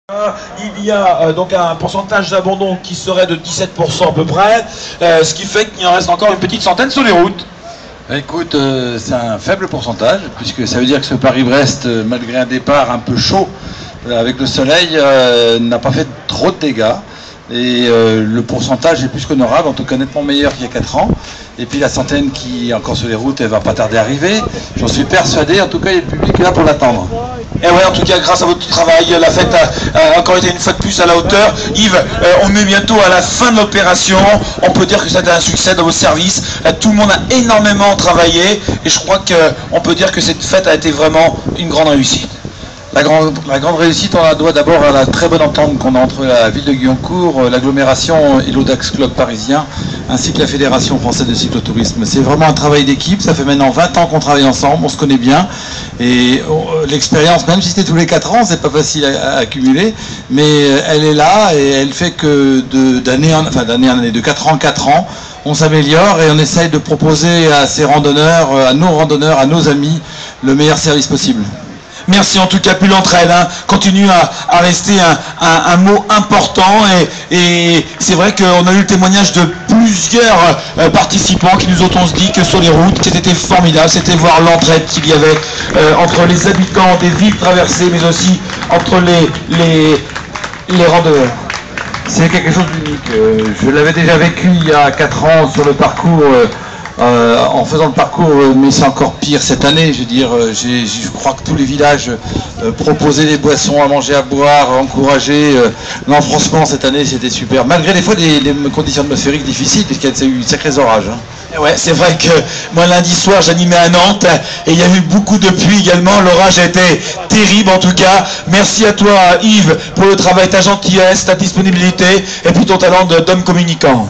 Il y a donc un pourcentage d'abandon qui serait de 17% à peu près, ce qui fait qu'il en reste encore une petite centaine sur les routes. Écoute, c'est un faible pourcentage, puisque ça veut dire que ce Paris-Brest, malgré un départ un peu chaud avec le soleil, n'a pas fait trop de dégâts. Et le pourcentage est plus qu'honorable, en tout cas nettement meilleur qu'il y a 4 ans. Et puis la centaine qui est encore sur les routes, elle va pas tarder à arriver. J'en suis persuadé, en tout cas il y a le public là pour l'attendre. Et ouais, en tout cas, grâce à votre travail, la fête a encore été une fois de plus à la hauteur. Yves, on est bientôt à la fin de l'opération. On peut dire que c'était un succès dans vos services. Tout le monde a énormément travaillé. Et je crois qu'on peut dire que cette fête a été vraiment une grande réussite. La grande réussite, on la doit d'abord à la très bonne entente qu'on a entre la ville de Guyancourt, l'agglomération et l'Audax Club parisien, ainsi que la Fédération française de cyclotourisme. C'est vraiment un travail d'équipe, ça fait maintenant 20 ans qu'on travaille ensemble, on se connaît bien, et l'expérience, même si c'était tous les 4 ans, c'est pas facile à accumuler, mais elle est là, et elle fait que d'année en année, de 4 en 4 ans, on s'améliore et on essaye de proposer à ces randonneurs, à nos amis, le meilleur service possible. Merci en tout cas, plus l'entraide, continue à rester un mot important et c'est vrai qu'on a eu le témoignage de plusieurs participants qui nous ont tous dit que sur les routes, c'était formidable, c'était voir l'entraide qu'il y avait entre les habitants des villes traversées, mais aussi entre les randonneurs. C'est quelque chose d'unique. Je l'avais déjà vécu il y a 4 ans sur le parcours. En faisant le parcours, mais c'est encore pire cette année, je veux dire, je crois que tous les villages proposaient des boissons à manger, à boire, encourager. Non, franchement, cette année, c'était super, malgré des fois des conditions atmosphériques difficiles, puisqu'il y a eu sacrés orages. Ouais, c'est vrai que moi, lundi soir, j'animais à Nantes, et il y a eu beaucoup de pluie également, l'orage a été terrible en tout cas. Merci à toi, Yves, pour le travail, ta gentillesse, ta disponibilité, et puis ton talent d'homme communicant.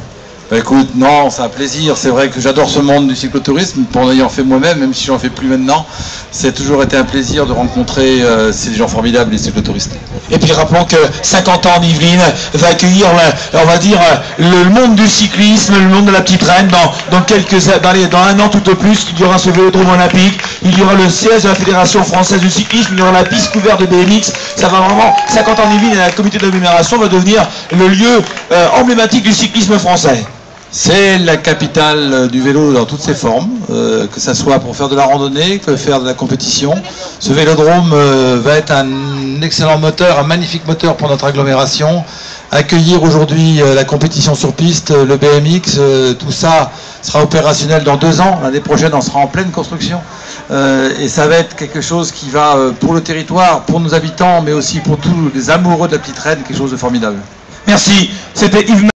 Bah écoute, non, c'est un plaisir. C'est vrai que j'adore ce monde du cyclotourisme, pour en ayant fait moi-même, même si j'en fais plus maintenant. C'est toujours été un plaisir de rencontrer ces gens formidables, les cyclotouristes. Et puis rappelons que 50 ans en Yvelines va accueillir, on va dire, le monde du cyclisme, le monde de la petite reine. Dans un an tout au plus, il y aura ce vélodrome olympique, il y aura le siège de la Fédération française du cyclisme, il y aura la piste couverte de BMX. Ça va vraiment, 50 ans en Yvelines, et la comité d'agglomération va devenir le lieu emblématique du cyclisme français. C'est la capitale du vélo dans toutes ses formes, que ça soit pour faire de la randonnée, que faire de la compétition. Ce vélodrome va être un excellent moteur, un magnifique moteur pour notre agglomération. Accueillir aujourd'hui la compétition sur piste, le BMX, tout ça sera opérationnel dans 2 ans. L'année prochaine, on sera en pleine construction. Et ça va être quelque chose qui va, pour le territoire, pour nos habitants, mais aussi pour tous les amoureux de la petite reine, quelque chose de formidable. Merci, c'était Yves.